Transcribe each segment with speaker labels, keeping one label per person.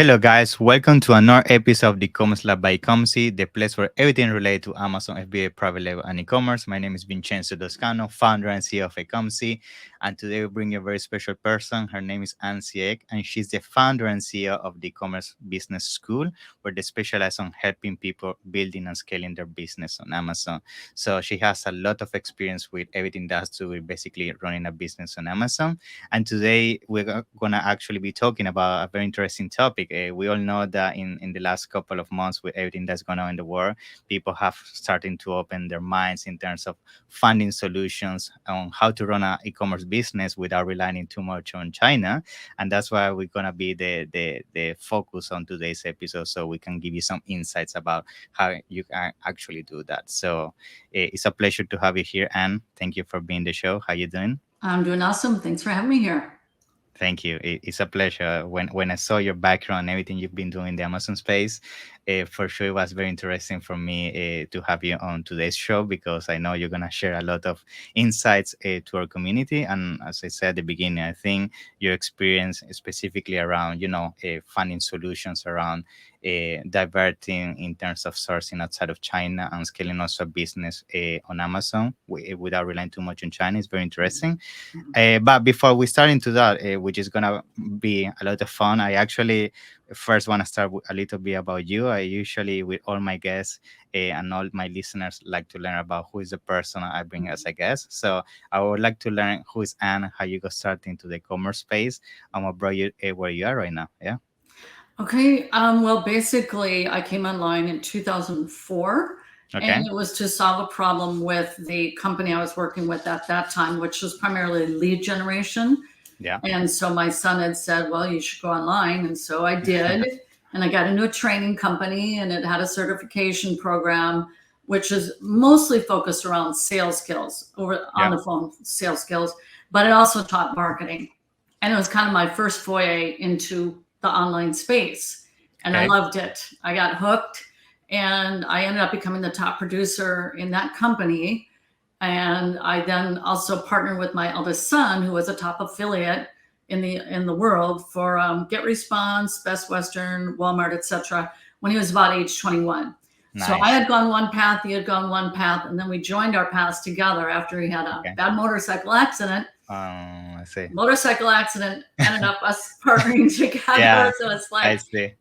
Speaker 1: Hello, guys. Welcome to another episode of the e-commerce lab by Ecomcy, the place where everything related to Amazon, FBA, private label, and e-commerce. My name is Vincenzo Toscano, founder and CEO of Ecomcy, and today we bring a very special person. Her name is Ann Sieg, and she's the founder and CEO of the e-commerce business school, where they specialize on helping people building and scaling their business on Amazon. So she has a lot of experience with everything that has to do with basically running a business on Amazon. And today we're gonna actually be talking about a very interesting topic. We all know that in the last couple of months, with everything that's going on in the world, people have started to open their minds in terms of finding solutions on how to run an e-commerce business without relying too much on China. And that's why we're gonna be the focus on today's episode, so we can give you some insights about how you can actually do that. So it's a pleasure to have you here, Anne. Thank you for being the show. How you doing?
Speaker 2: I'm doing awesome. Thanks for having me here.
Speaker 1: Thank you. It's a pleasure. When I saw your background and everything you've been doing in the Amazon space, for sure it was very interesting for me to have you on today's show, because I know you're going to share a lot of insights to our community. And as I said at the beginning, I think your experience specifically around, finding solutions around diverting in terms of sourcing outside of China and scaling also a business on Amazon without relying too much on China is very interesting. But before we start into that, which is going to be a lot of fun, I actually first want to start with a little bit about you. I usually, with all my guests and all my listeners, like to learn about who is the person I bring as a guest. So I would like to learn who is Anne, how you got started into the commerce space, and what brought you where you are right now. Yeah.
Speaker 2: Okay. Well, basically, I came online in 2004,
Speaker 1: Okay.
Speaker 2: and it was to solve a problem with the company I was working with at that time, which was primarily lead generation.
Speaker 1: Yeah.
Speaker 2: And so my son had said, well, you should go online. And so I did. And I got into a training company, and it had a certification program, which is mostly focused around sales skills, on the phone sales skills, but it also taught marketing. And it was kind of my first foray into the online space. And I loved it. I got hooked, and I ended up becoming the top producer in that company. And I then also partnered with my eldest son, who was a top affiliate in the world for GetResponse, Best Western, Walmart, etc., when he was about age 21. Nice. So I had gone one path, he had gone one path, and then we joined our paths together after he had a bad motorcycle accident.
Speaker 1: I see.
Speaker 2: Motorcycle accident ended up us partnering together. So it's like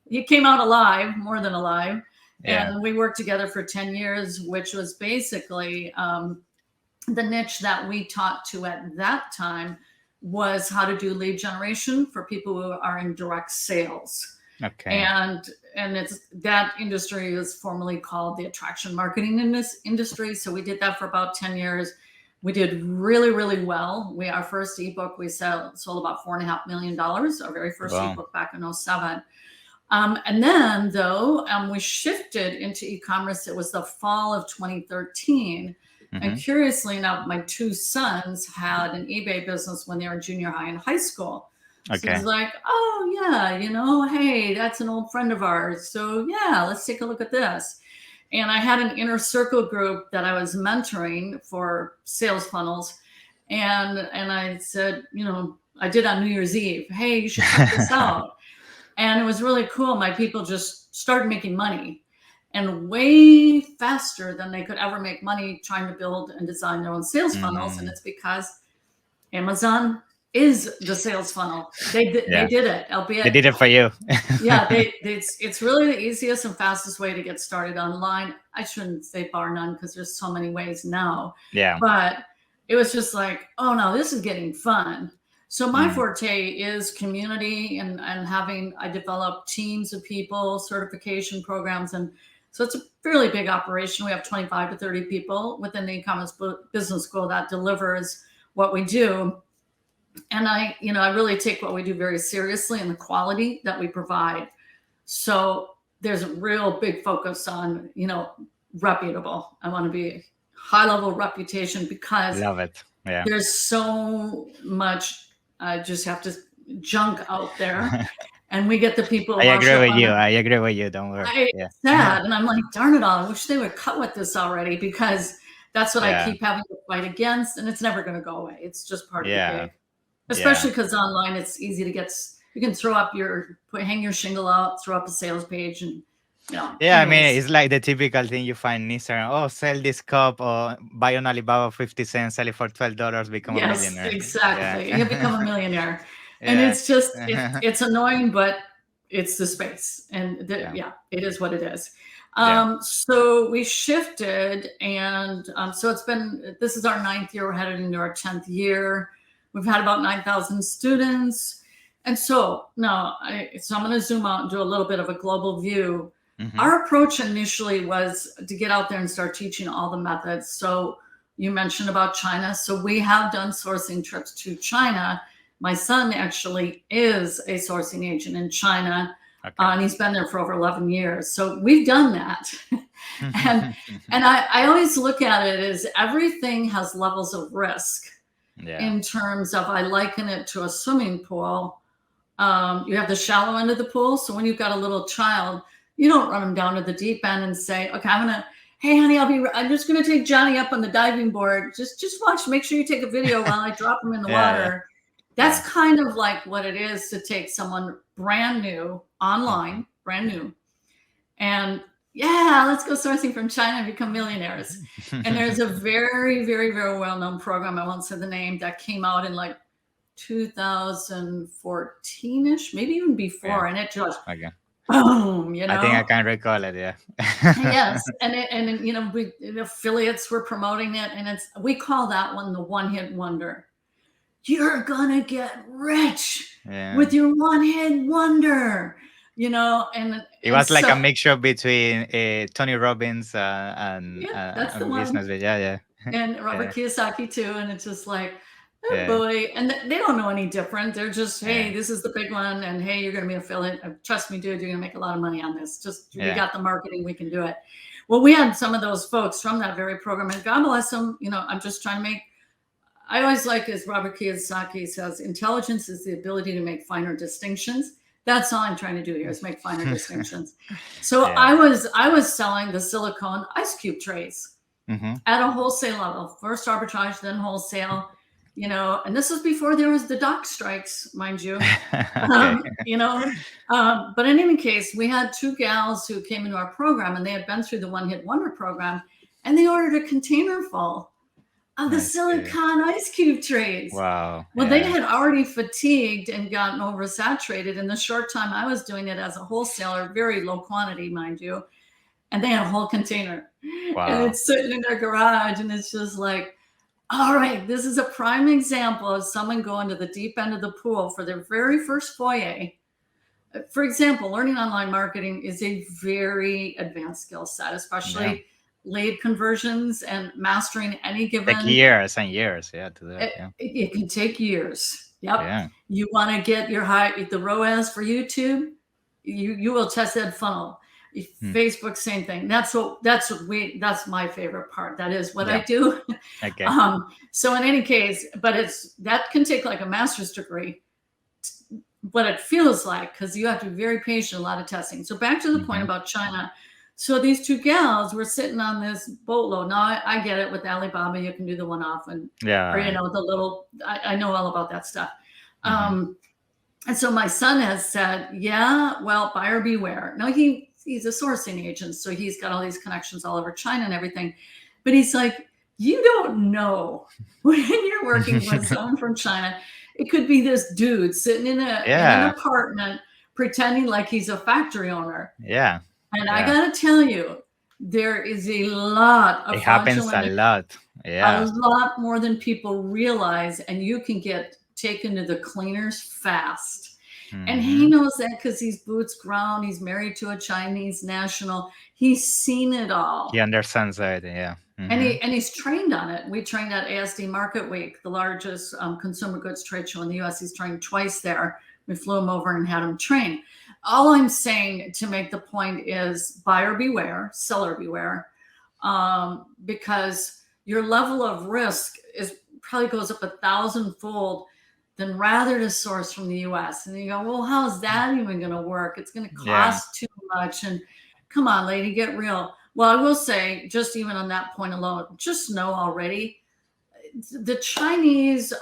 Speaker 2: he came out alive, more than alive. And we worked together for 10 years, which was basically the niche that we taught to at that time was how to do lead generation for people who are in direct sales. Okay. And it's that industry is formally called the attraction marketing industry. So we did that for about 10 years. We did really, really well. Our first ebook we sold about $4.5 million, our very first ebook back in 2007. And then though, we shifted into e-commerce. It was the fall of 2013. And curiously enough, my two sons had an eBay business when they were junior high and high school. So it's like, oh yeah, hey, that's an old friend of ours. So yeah, let's take a look at this. And I had an inner circle group that I was mentoring for sales funnels. And I said, I did on New Year's Eve, hey, you should check this out. And it was really cool. My people just started making money, and way faster than they could ever make money trying to build and design their own sales funnels. And it's because Amazon is the sales funnel. They did it, albeit
Speaker 1: they did it for you.
Speaker 2: It's really the easiest and fastest way to get started online. I shouldn't say bar none, because there's so many ways now. Yeah. But it was just like, oh no, this is getting fun. So my forte is community and I develop teams of people, certification programs. And so it's a fairly big operation. We have 25 to 30 people within the e-commerce business school that delivers what we do. And I really take what we do very seriously and the quality that we provide. So there's a real big focus on, reputable. I want to be high level reputation, because
Speaker 1: love it. Yeah.
Speaker 2: There's so much, I just have to junk out there. And we get the people.
Speaker 1: I agree with you. Don't worry.
Speaker 2: It's sad. And I'm like, darn it all. I wish they would cut with this already, because that's what I keep having to fight against. And it's never going to go away. It's just part of the gig. Especially because online, it's easy to get you can throw up hang your shingle out, throw up a sales page, and
Speaker 1: Yeah, I mean,
Speaker 2: anyways.
Speaker 1: it's like the typical thing you find in Instagram. Oh, sell this cup or buy on Alibaba 50 cents, sell it for $12, become a
Speaker 2: Yes,
Speaker 1: millionaire.
Speaker 2: exactly.
Speaker 1: Yeah.
Speaker 2: You become a millionaire. And
Speaker 1: Yeah.
Speaker 2: it's just, it's annoying, but it's the space. And
Speaker 1: Yeah.
Speaker 2: it is what it is.
Speaker 1: Yeah.
Speaker 2: So we shifted, and so this is our 9th year. We're headed into our 10th year. We've had about 9,000 students. And so now, I'm going to zoom out and do a little bit of a global view. Our approach initially was to get out there and start teaching all the methods. So you mentioned about China. So we have done sourcing trips to China. My son actually is a sourcing agent in China, and he's been there for over 11 years. So we've done that. and I always look at it as everything has levels of risk in terms of, I liken it to a swimming pool. You have the shallow end of the pool. So when you've got a little child, you don't run them down to the deep end and say, okay, hey, honey, I'm just going to take Johnny up on the diving board. Just watch, make sure you take a video while I drop him in the water. That's kind of like what it is to take someone brand new online, brand new, and let's go sourcing from China and become millionaires. And there's a very, very, very well-known program, I won't say the name, that came out in like 2014-ish, maybe even before. And it just, boom,
Speaker 1: I think I can recall it. Yeah.
Speaker 2: Yes. And the affiliates were promoting it, and we call that one the one-hit wonder. You're gonna get rich with your one-hit wonder, and
Speaker 1: it was like a mixture between Tony Robbins and
Speaker 2: that's the
Speaker 1: business.
Speaker 2: One.
Speaker 1: Yeah.
Speaker 2: And Robert Kiyosaki too. And it's just like, oh boy. And they don't know any different. They're just, hey, this is the big one. And hey, you're going to be an affiliate. Trust me, dude, you're going to make a lot of money on this. Just, we got the marketing, we can do it. Well, we had some of those folks from that very program, and God bless them. I'm just trying to I always like, as Robert Kiyosaki says, intelligence is the ability to make finer distinctions. That's all I'm trying to do here, is make finer distinctions. So I was selling the silicone ice cube trays at a wholesale level, first arbitrage, then wholesale, and this was before there was the dock strikes, mind you. But in any case, we had 2 gals who came into our program, and they had been through the one-hit wonder program, and they ordered a container full of the silicone ice cube trays.
Speaker 1: Wow.
Speaker 2: Well, they had already fatigued and gotten oversaturated in the short time I was doing it as a wholesaler, very low quantity, mind you. And they had a whole container.
Speaker 1: Wow.
Speaker 2: And it's sitting in their garage, and it's just like, all right, this is a prime example of someone going to the deep end of the pool for their very first foyer. For example, learning online marketing is a very advanced skill set, especially lead conversions and mastering any given.
Speaker 1: Take years and years, to do it.
Speaker 2: It can take years. Yep. Yeah. You want to get the ROAS for YouTube, you will test that funnel. Facebook, same thing. That's my favorite part. That is what I do.
Speaker 1: Okay.
Speaker 2: So in any case, but that can take like a master's degree, what it feels like, because you have to be very patient, a lot of testing. So back to the point about China. So these 2 gals were sitting on this boatload. Now I get it, with Alibaba, you can do the one-off, or the little. I know all about that stuff. And so my son has said, well, buyer beware. Now he's a sourcing agent, so he's got all these connections all over China and everything. But he's like, you don't know when you're working with someone from China. It could be this dude sitting in an apartment pretending like he's a factory owner.
Speaker 1: Yeah.
Speaker 2: And I got to tell you, there is a lot of
Speaker 1: it happens a lot. Yeah.
Speaker 2: A lot more than people realize. And you can get taken to the cleaners fast. And he knows that because he's boots ground. He's married to a Chinese national. He's seen it all.
Speaker 1: He understands that,
Speaker 2: And he's trained on it. We trained at ASD Market Week, the largest consumer goods trade show in the U.S. He's trained twice there. We flew him over and had him train. All I'm saying to make the point is buyer beware, seller beware, because your level of risk probably goes up 1,000-fold than rather to source from the U.S. And you go, well, how's that even going to work? It's going to cost too much. And come on, lady, get real. Well, I will say, just even on that point alone, just know already, the Chinese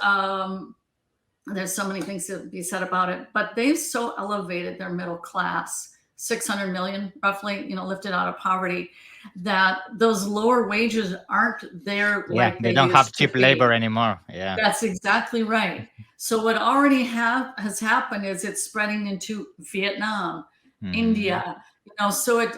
Speaker 2: There's so many things to be said about it, but they've so elevated their middle class, 600 million roughly, lifted out of poverty, that those lower wages aren't there like
Speaker 1: they
Speaker 2: they
Speaker 1: don't have
Speaker 2: used to
Speaker 1: cheap labor
Speaker 2: be.
Speaker 1: anymore. Yeah.
Speaker 2: That's exactly right. So what already has happened is it's spreading into Vietnam, India, so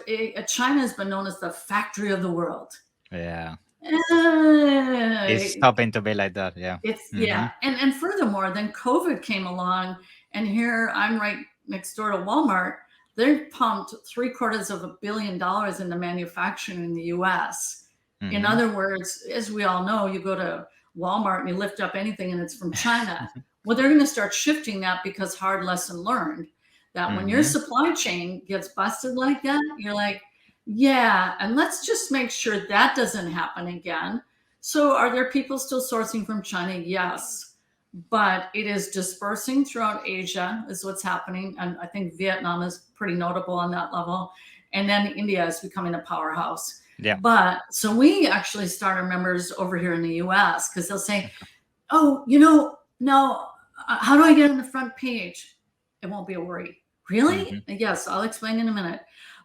Speaker 2: China has been known as the factory of the world.
Speaker 1: Yeah.
Speaker 2: Uh,
Speaker 1: It's stopping to be like that. Yeah.
Speaker 2: Yeah. And furthermore, then COVID came along, and here I'm right next door to Walmart. They've pumped $750 million into manufacturing in the US. In other words, as we all know, you go to Walmart and you lift up anything and it's from China. Well, they're going to start shifting that, because hard lesson learned that when your supply chain gets busted like that, you're like, yeah, and let's just make sure that doesn't happen again. So are there people still sourcing from China? Yes. But it is dispersing throughout Asia is what's happening. And I think Vietnam is pretty notable on that level. And then India is becoming a powerhouse.
Speaker 1: Yeah.
Speaker 2: But so we actually start our members over here in the US, because they'll say, oh, now how do I get on the front page? It won't be a worry. Really? Yes, I'll explain in a minute.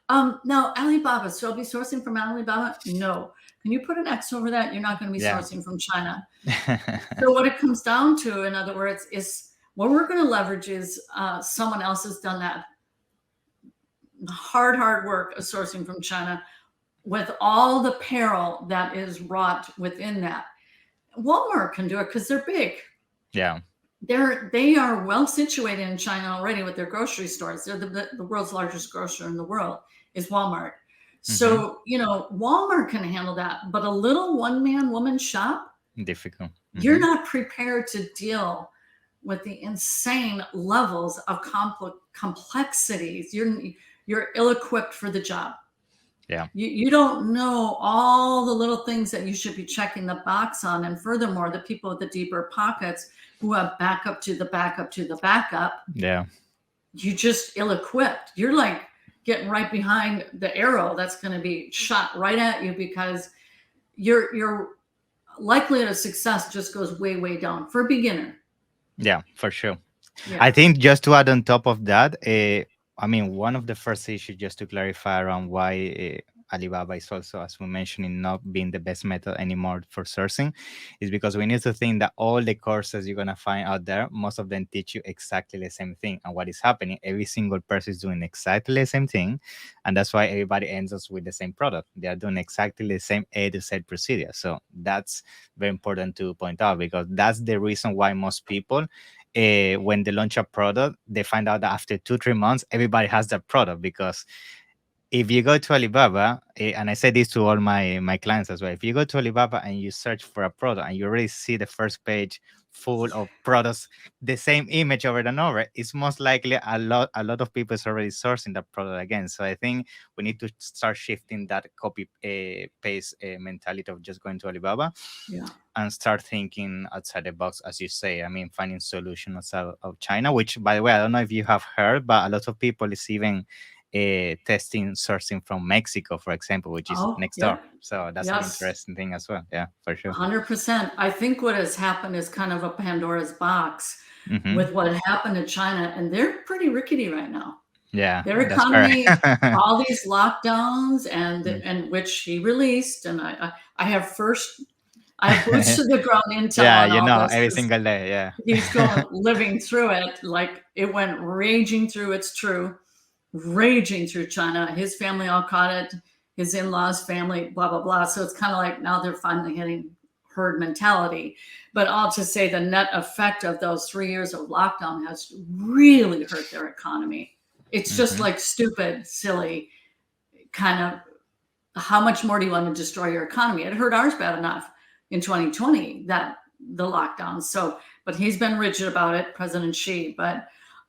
Speaker 2: Now Alibaba, so I'll be sourcing from Alibaba? No. Can you put an X over that? You're not going to be sourcing from China. So what it comes down to, in other words, is what we're going to leverage is someone else has done that hard work of sourcing from China, with all the peril that is wrought within that. Walmart can do it because they're big.
Speaker 1: Yeah.
Speaker 2: They are well situated in China already with their grocery stores. They're the world's largest grocer in the world is Walmart. So, Walmart can handle that, but a little one-man woman shop,
Speaker 1: difficult.
Speaker 2: You're not prepared to deal with the insane levels of complexities. You're ill-equipped for the job.
Speaker 1: Yeah.
Speaker 2: You don't know all the little things that you should be checking the box on. And furthermore, the people with the deeper pockets who have backup to the backup to the backup.
Speaker 1: Yeah.
Speaker 2: You just ill-equipped. You're like getting right behind the arrow that's going to be shot right at you, because your likelihood of success just goes way, way down for a beginner.
Speaker 1: Yeah, for sure. Yeah. I think just to add on top of that, one of the first issues, just to clarify around why Alibaba is also, as we mentioned, not being the best method anymore for sourcing, is because we need to think that all the courses you're going to find out there, most of them teach you exactly the same thing. And what is happening, every single person is doing exactly the same thing. And that's why everybody ends up with the same product. They are doing exactly the same A to Z procedure. So that's very important to point out, because that's the reason why most people, when they launch a product, they find out that after 2-3 months, everybody has that product. Because if you go to Alibaba, and I say this to all my clients as well, if you go to Alibaba and you search for a product and you already see the first page full of products, the same image over and over, it's most likely a lot of people is already sourcing that product again. So I think we need to start shifting that copy paste mentality of just going to Alibaba, and start thinking outside the box, as you say. Finding solutions outside of China, which, by the way, I don't know if you have heard, but a lot of people is even testing sourcing from Mexico, for example, which is next door. So that's an interesting thing as well. Yeah, for sure.
Speaker 2: 100%. I think what has happened is kind of a Pandora's box with what happened to China, and they're pretty rickety right now.
Speaker 1: Yeah,
Speaker 2: their economy, all these lockdowns, and which he released, and I have boots to the ground intel.
Speaker 1: Yeah, every single day. Yeah,
Speaker 2: he's living through it. Like, it went raging through. It's true. Raging through China. His family all caught it, his in-laws family, blah, blah, blah. So it's kind of like now they're finally hitting herd mentality. But all to say, the net effect of those 3 years of lockdown has really hurt their economy. It's just like stupid, silly, kind of, how much more do you want to destroy your economy? It hurt ours bad enough in 2020, the lockdown. So, but he's been rigid about it, President Xi. But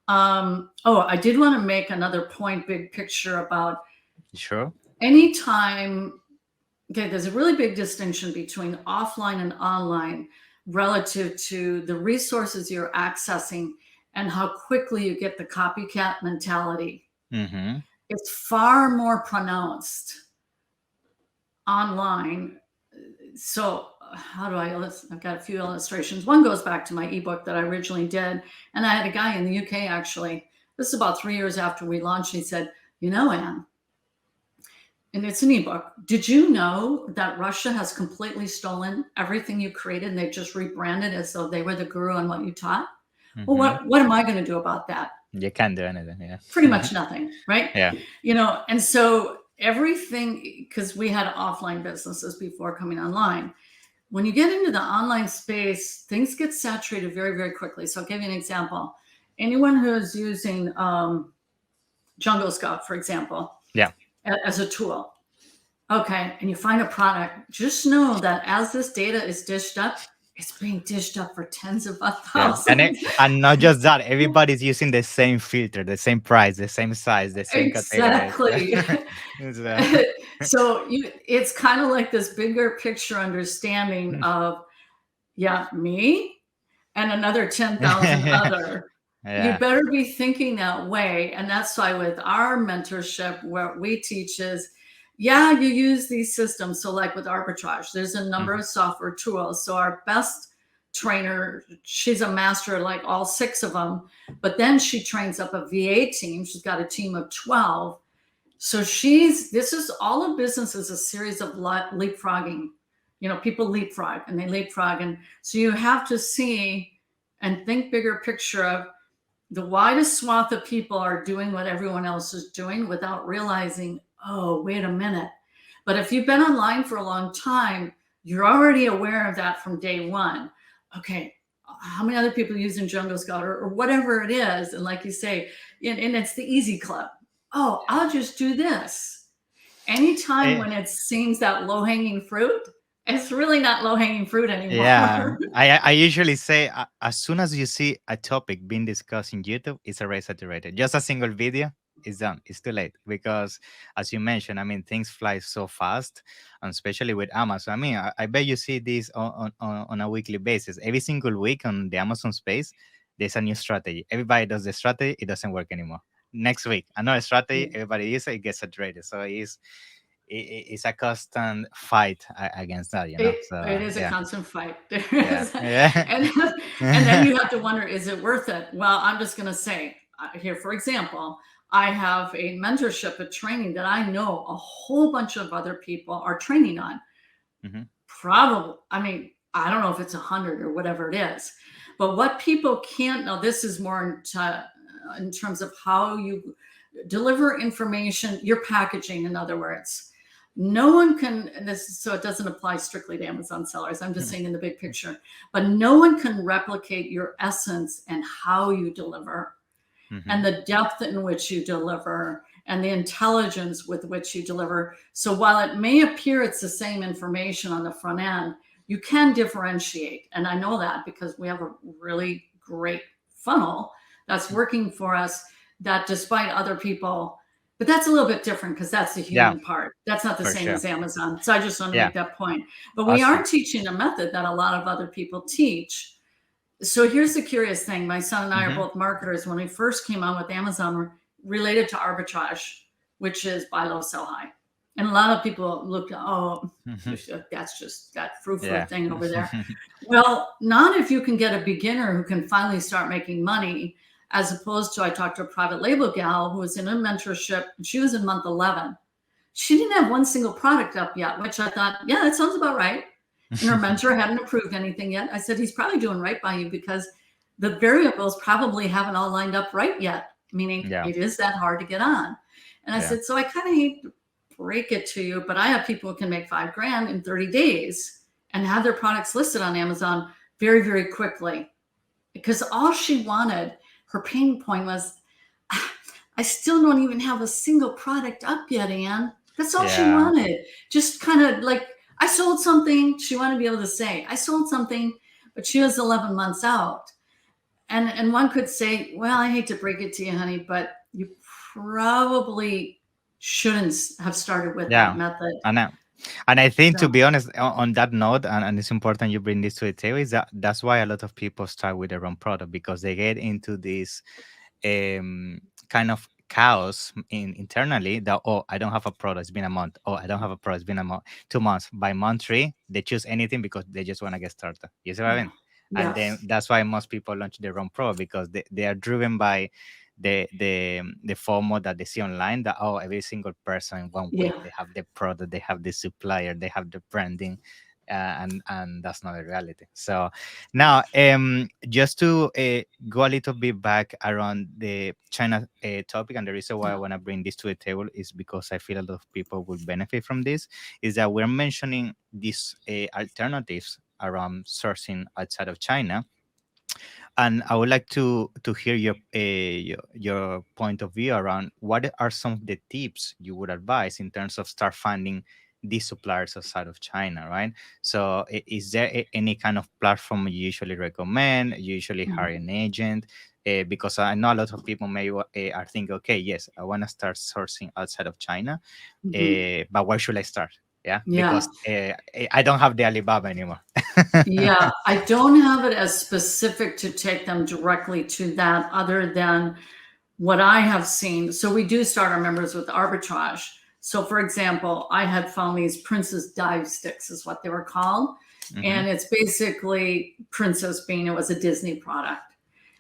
Speaker 2: I did want to make another point, big picture, about anytime. Okay, there's a really big distinction between offline and online relative to the resources you're accessing and how quickly you get the copycat mentality. It's far more pronounced online. So I've got a few illustrations. One goes back to my ebook that I originally did. And I had a guy in the UK, actually, this is about 3 years after we launched. He said, Ann, and it's an ebook. Did you know that Russia has completely stolen everything you created and they just rebranded as though they were the guru on what you taught? Well, what am I going to do about that?
Speaker 1: You can't do anything. Yeah.
Speaker 2: Pretty much nothing, right?
Speaker 1: Yeah.
Speaker 2: And so everything, because we had offline businesses before coming online. When you get into the online space, things get saturated very, very quickly. So I'll give you an example. Anyone who's using Jungle Scout, for example, as a tool, okay, and you find a product, just know that as this data is dished up, it's being dished up for tens of thousands.
Speaker 1: And not just that, everybody's using the same filter, the same price, the same size, the same
Speaker 2: category. So it's kind of like this bigger picture understanding of, me and another 10,000 other. You better be thinking that way. And that's why with our mentorship, what we teach is, you use these systems. So like with arbitrage, there's a number of software tools. So our best trainer, she's a master of like all 6 of them, but then she trains up a VA team. She's got a team of 12. So this is all of business is a series of leapfrogging. People leapfrog and they leapfrog. And so you have to see and think bigger picture of the widest swath of people are doing what everyone else is doing without realizing, oh, wait a minute. But if you've been online for a long time, you're already aware of that from day one. Okay, how many other people using Jungle Scout or whatever it is? And like you say, and it's the easy club. Oh, I'll just do this. Anytime when it seems that low-hanging fruit, it's really not low-hanging fruit anymore.
Speaker 1: Yeah, I usually say as soon as you see a topic being discussed in YouTube, it's already saturated. Just a single video is done. It's too late because, as you mentioned, things fly so fast, and especially with Amazon. I bet you see this on a weekly basis. Every single week on the Amazon space, there's a new strategy. Everybody does the strategy. It doesn't work anymore. Next week, another strategy. Everybody uses it. It gets saturated. So it's a constant fight against that,
Speaker 2: it is a constant fight. And then you have to wonder, is it worth it? Well, I'm just going to say here, for example, I have a mentorship, a training that I know a whole bunch of other people are training on. Probably, I don't know if it's 100 or whatever it is, but what people can't know, this is more in terms of how you deliver information, your packaging, in other words. No one can, so it doesn't apply strictly to Amazon sellers. I'm just saying in the big picture, but no one can replicate your essence and how you deliver and the depth in which you deliver and the intelligence with which you deliver. So while it may appear it's the same information on the front end, you can differentiate. And I know that because we have a really great funnel that's working for us that despite other people, but that's a little bit different because that's the human part. That's not the same as Amazon. So I just want to make that point. But we are teaching a method that a lot of other people teach. So here's the curious thing. My son and I are both marketers. When we first came on with Amazon, we're related to arbitrage, which is buy low, sell high. And a lot of people look, that's just that frou-frou thing over there. Well, not if you can get a beginner who can finally start making money, as opposed to, I talked to a private label gal who was in a mentorship, and she was in month 11. She didn't have one single product up yet, which I thought, that sounds about right. And her mentor hadn't approved anything yet. I said, he's probably doing right by you because the variables probably haven't all lined up right yet, meaning it is that hard to get on. And I said, so I kind of hate to break it to you, but I have people who can make $5,000 in 30 days and have their products listed on Amazon very, very quickly. Because all she wanted, her pain point was, I still don't even have a single product up yet, Ann. That's all she wanted. Just kind of like, I sold something. She wanted to be able to say, I sold something, but she was 11 months out. And one could say, well, I hate to break it to you, honey, but you probably shouldn't have started with that method.
Speaker 1: I know. And I think, to be honest, on that note, and it's important you bring this to the table, is that's why a lot of people start with their own product, because they get into this kind of chaos internally that, oh, I don't have a product, it's been a month. Oh, I don't have a product, it's been a month, 2 months. By month 3, they choose anything because they just want to get started. You see what I mean? And then that's why most people launch their own product, because they are driven by the FOMO that they see online, that, oh, every single person in 1 week they have the product, they have the supplier, they have the branding, and that's not a reality. So now, just to go a little bit back around the China topic, and the reason why I want to bring this to the table is because I feel a lot of people will benefit from this, is that we're mentioning these alternatives around sourcing outside of China. And I would like to hear your point of view around what are some of the tips you would advise in terms of start finding these suppliers outside of China, right? So is there any kind of platform you usually recommend? You usually hire an agent? Because I know a lot of people may are thinking, okay, yes, I want to start sourcing outside of China, but where should I start? Because I don't have the Alibaba anymore.
Speaker 2: I don't have it as specific to take them directly to that, other than what I have seen. So we do start our members with arbitrage. So for example, I had found these Princess Dive Sticks is what they were called. And it's basically Princess, being it was a Disney product.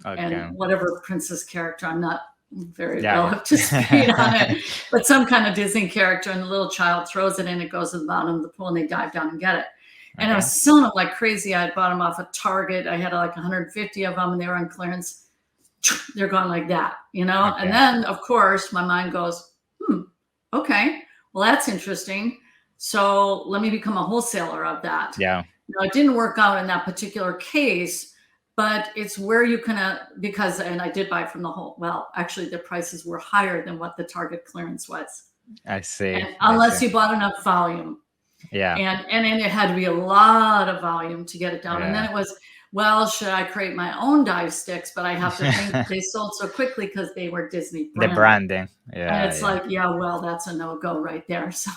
Speaker 2: And whatever princess character, I'm not very well up to speed on it, but some kind of Disney character, and the little child throws it in, it goes to the bottom of the pool, and they dive down and get it. And I was selling them like crazy. I had bought them off of Target. I had like 150 of them, and they were on clearance. They're gone like that, you know? And then, of course, my mind goes, okay, well, that's interesting. So let me become a wholesaler of that. Now, it didn't work out in that particular case, but it's where you can, because, and I did buy from the whole, well, actually the prices were higher than what the Target clearance was.
Speaker 1: I see.
Speaker 2: And unless you bought enough volume. And it had to be a lot of volume to get it down. And then it was, well, should I create my own dive sticks? But I have to think they sold so quickly because they were Disney branded.
Speaker 1: The branding.
Speaker 2: And it's like, well, that's a no-go right there. So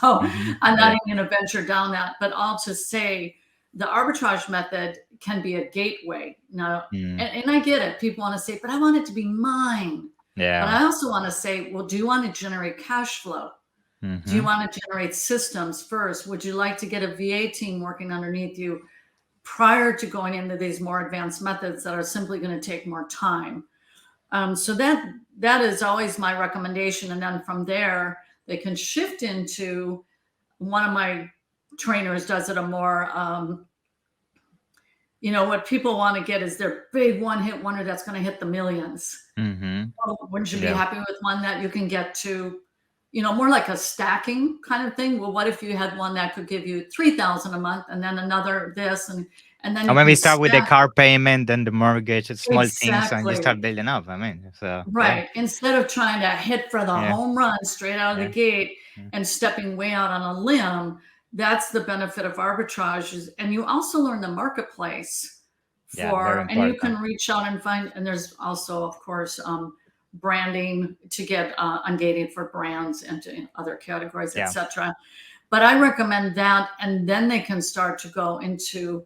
Speaker 2: I'm not even going to venture down that. But all to say, the arbitrage method can be a gateway. Now, and I get it. People want to say, but I want it to be mine. But I also want to say, well, do you want to generate cash flow? Do you want to generate systems first? Would you like to get a VA team working underneath you prior to going into these more advanced methods that are simply going to take more time? So that is always my recommendation. And then from there, they can shift into, one of my trainers does it a more, what people want to get is their big one-hit wonder that's going to hit the millions. Well, wouldn't you be happy with one that you can get to, more like a stacking kind of thing? Well, what if you had one that could give you 3,000 a month, and then another this, and then
Speaker 1: or maybe start with the car payment, then the mortgage, small things, and you start building up. I mean, so
Speaker 2: instead of trying to hit for the home run straight out of the gate and stepping way out on a limb, that's the benefit of arbitrage. And you also learn the marketplace and you can reach out and find. And there's also, of course, branding to get ungated for brands and to other categories, etc. But I recommend that, and then they can start to go into,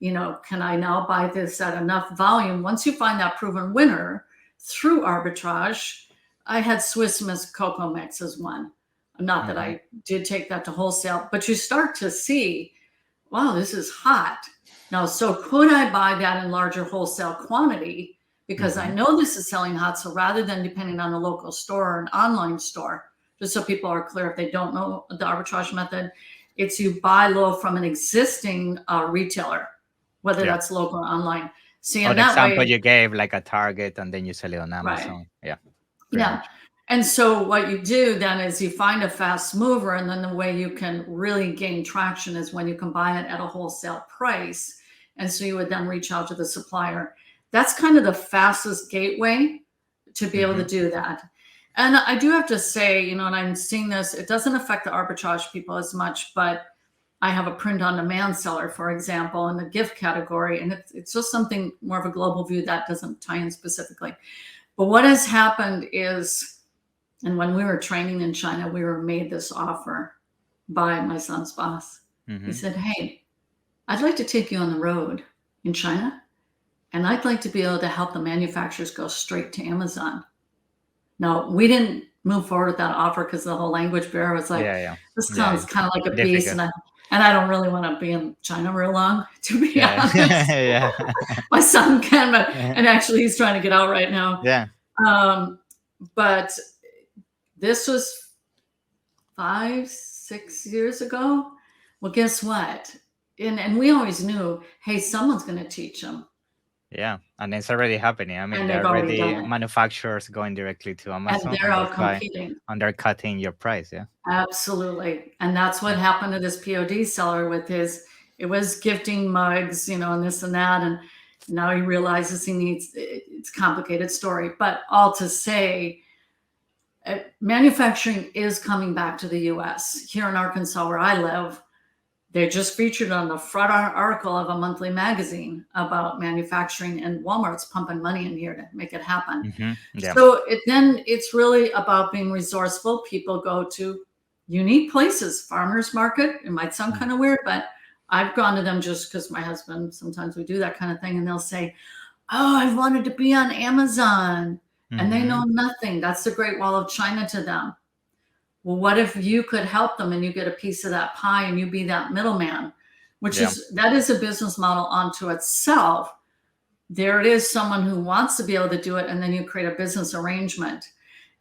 Speaker 2: can I now buy this at enough volume? Once you find that proven winner through arbitrage, I had Swiss Miss Cocoa Mix as one. Not that I did take that to wholesale, but you start to see, wow, this is hot. Now, so could I buy that in larger wholesale quantity? Because I know this is selling hot. So rather than depending on a local store or an online store, just so people are clear if they don't know the arbitrage method, it's you buy low from an existing retailer, whether that's local or online. See,
Speaker 1: the example you gave, like a Target, and then you sell it on Amazon.
Speaker 2: Much. And so what you do then is you find a fast mover, and then the way you can really gain traction is when you can buy it at a wholesale price. And so you would then reach out to the supplier. That's kind of the fastest gateway to be able to do that. And I do have to say, and I'm seeing this, it doesn't affect the arbitrage people as much, but I have a print on demand seller, for example, in the gift category. And it's just something more of a global view that doesn't tie in specifically. But what has happened is, and when we were training in China, we were made this offer by my son's boss. He said, hey, I'd like to take you on the road in China, and I'd like to be able to help the manufacturers go straight to Amazon. Now, we didn't move forward with that offer because the whole language barrier was like, this sounds kind of like a beast, and I don't really want to be in China real long, to be honest. My son can, and actually he's trying to get out right now. But this was 5-6 years ago. Well, guess what? And we always knew, hey, someone's going to teach them.
Speaker 1: Yeah, and it's already happening. I mean, there are already manufacturers going directly to Amazon.
Speaker 2: And they're all competing.
Speaker 1: Undercutting your price,
Speaker 2: Absolutely. And that's what happened to this POD seller with his, it was gifting mugs, and this and that. And now he realizes he needs, it's a complicated story. But all to say, manufacturing is coming back to the U.S. Here in Arkansas, where I live, they just featured on the front article of a monthly magazine about manufacturing, and Walmart's pumping money in here to make it happen. So then it's really about being resourceful. People go to unique places, farmers market. It might sound kind of weird, but I've gone to them just because my husband, sometimes we do that kind of thing. And they'll say, oh, I've wanted to be on Amazon. And they know nothing. That's the Great Wall of China to them. Well, what if you could help them and you get a piece of that pie and you be that middleman, that is a business model unto itself. There it is, someone who wants to be able to do it, and then you create a business arrangement.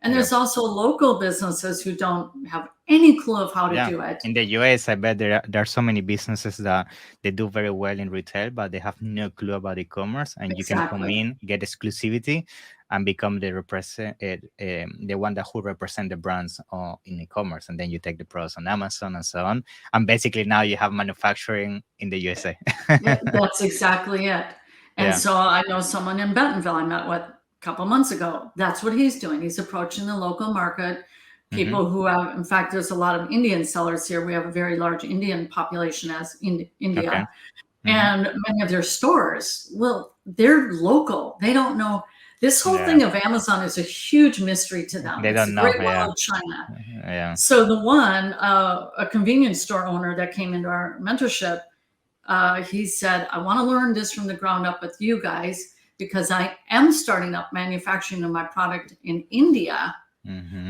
Speaker 2: And there's also local businesses who don't have any clue of how to do it.
Speaker 1: In the US, I bet there are so many businesses that they do very well in retail, but they have no clue about e-commerce. And you can come in, get exclusivity, and become the one who represent the brands in e-commerce. And then you take the products on Amazon and so on. And basically now you have manufacturing in the USA.
Speaker 2: That's exactly it. And so I know someone in Bentonville I met with couple months ago. That's what he's doing. He's approaching the local market. People who have, in fact, there's a lot of Indian sellers here. We have a very large Indian population as in India. And many of their stores, well, they're local. They don't know. This whole thing of Amazon is a huge mystery to them.
Speaker 1: They don't know.
Speaker 2: Great Wall of China. So the one, a convenience store owner that came into our mentorship, he said, I want to learn this from the ground up with you guys, because I am starting up manufacturing of my product in India,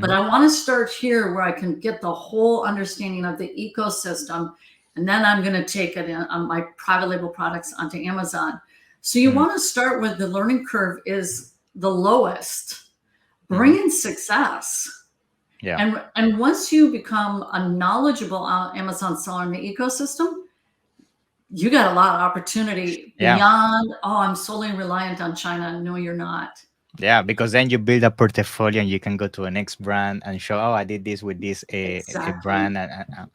Speaker 2: but I want to start here where I can get the whole understanding of the ecosystem. And then I'm going to take it on my private label products onto Amazon. So you want to start with the learning curve is the lowest, bring in success. And once you become a knowledgeable Amazon seller in the ecosystem, you got a lot of opportunity beyond, I'm solely reliant on China. No, you're not.
Speaker 1: Yeah, because then you build a portfolio and you can go to a next brand and show, I did this with this a brand and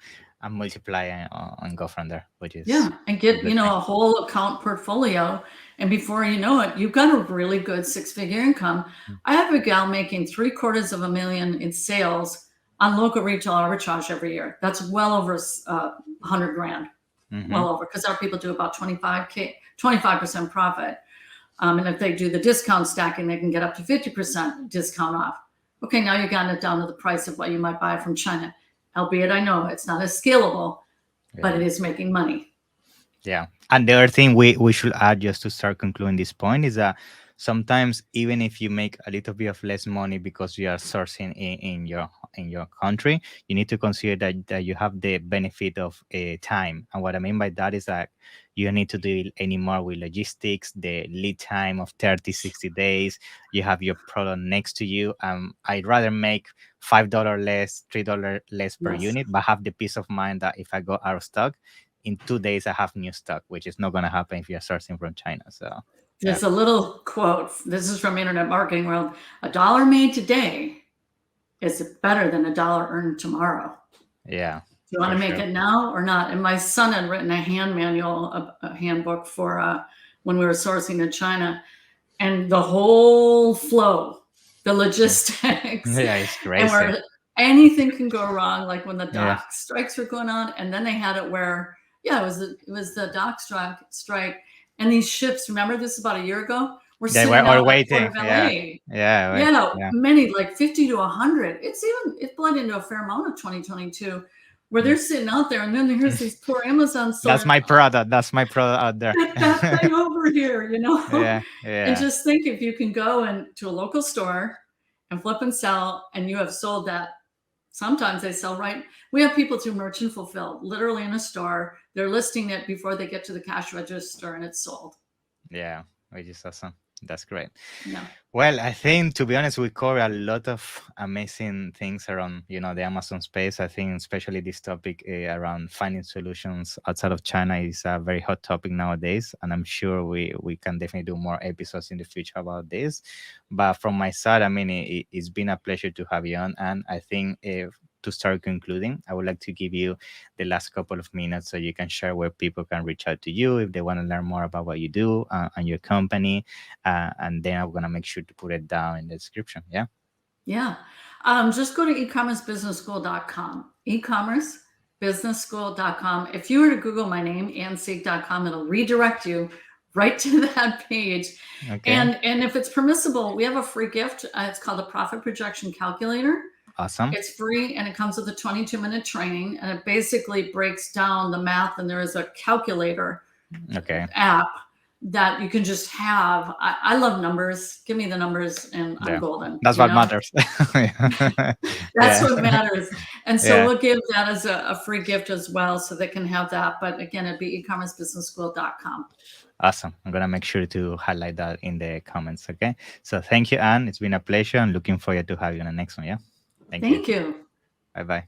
Speaker 1: multiply and go from there, which is
Speaker 2: and get a whole account portfolio. And before you know it, you've got a really good 6-figure income. I have a gal making $750,000 in sales on local retail arbitrage every year. That's well over $100,000. Well over, because our people do about 25% profit. And if they do the discount stacking, they can get up to 50% discount off. Okay, now you've gotten it down to the price of what you might buy from China. Albeit I know it's not as scalable, but it is making money.
Speaker 1: Yeah. And the other thing we should add, just to start concluding this point, is that sometimes even if you make a little bit of less money because you are sourcing in your country, you need to consider that you have the benefit of time. And what I mean by that is that you don't need to deal anymore with logistics, the lead time of 30-60 days. You have your product next to you. I'd rather make $5 less, $3 less per unit, but have the peace of mind that if I go out of stock, in 2 days I have new stock, which is not going to happen if you're sourcing from China. So
Speaker 2: there's a little quote. This is from Internet Marketing World. $1 made today is better than $1 earned tomorrow.
Speaker 1: Yeah.
Speaker 2: Do you want to make it now or not? And my son had written a hand manual, a handbook for when we were sourcing in China, and the whole flow, the logistics.
Speaker 1: Yeah, it's crazy.
Speaker 2: And where anything can go wrong, like when the dock strikes were going on, and then they had it where, it was the dock strike. And these ships, remember this about a year ago?
Speaker 1: They were all waiting.
Speaker 2: Many, like 50 to 100. It bled into a fair amount of 2022, where they're sitting out there, and then here's these poor Amazon sellers.
Speaker 1: That's my product out there.
Speaker 2: Get that thing over here, And just think, if you can go to a local store and flip and sell, and you have sold that. Sometimes they sell right. We have people through merchant fulfilled, literally in a store. They're listing it before they get to the cash register and it's sold.
Speaker 1: Yeah, which is awesome. That's great.
Speaker 2: Yeah.
Speaker 1: Well, I think, to be honest, we cover a lot of amazing things around, the Amazon space. I think especially this topic around finding solutions outside of China is a very hot topic nowadays. And I'm sure we can definitely do more episodes in the future about this. But from my side, I mean, it's been a pleasure to have you on. And I think to start concluding, I would like to give you the last couple of minutes so you can share where people can reach out to you if they want to learn more about what you do and your company. And then I'm going to make sure to put it down in the description. Yeah.
Speaker 2: Yeah. Just go to ecommercebusinessschool.com. ecommercebusinessschool.com. If you were to Google my name, annsieg.com, it'll redirect you right to that page. Okay. And if it's permissible, we have a free gift. It's called a profit projection calculator.
Speaker 1: Awesome.
Speaker 2: It's free, and it comes with a 22-minute training, and it basically breaks down the math, and there is a calculator app that you can just have. I love numbers. Give me the numbers and I'm golden.
Speaker 1: That's what matters.
Speaker 2: That's what matters. And so we'll give that as a free gift as well, so they can have that. But again, it'd be ecommercebusinessschool.com.
Speaker 1: Awesome. I'm going to make sure to highlight that in the comments. Okay. So thank you, Ann. It's been a pleasure. I'm looking forward to have you on the next one. Yeah.
Speaker 2: Thank you.
Speaker 1: Bye-bye.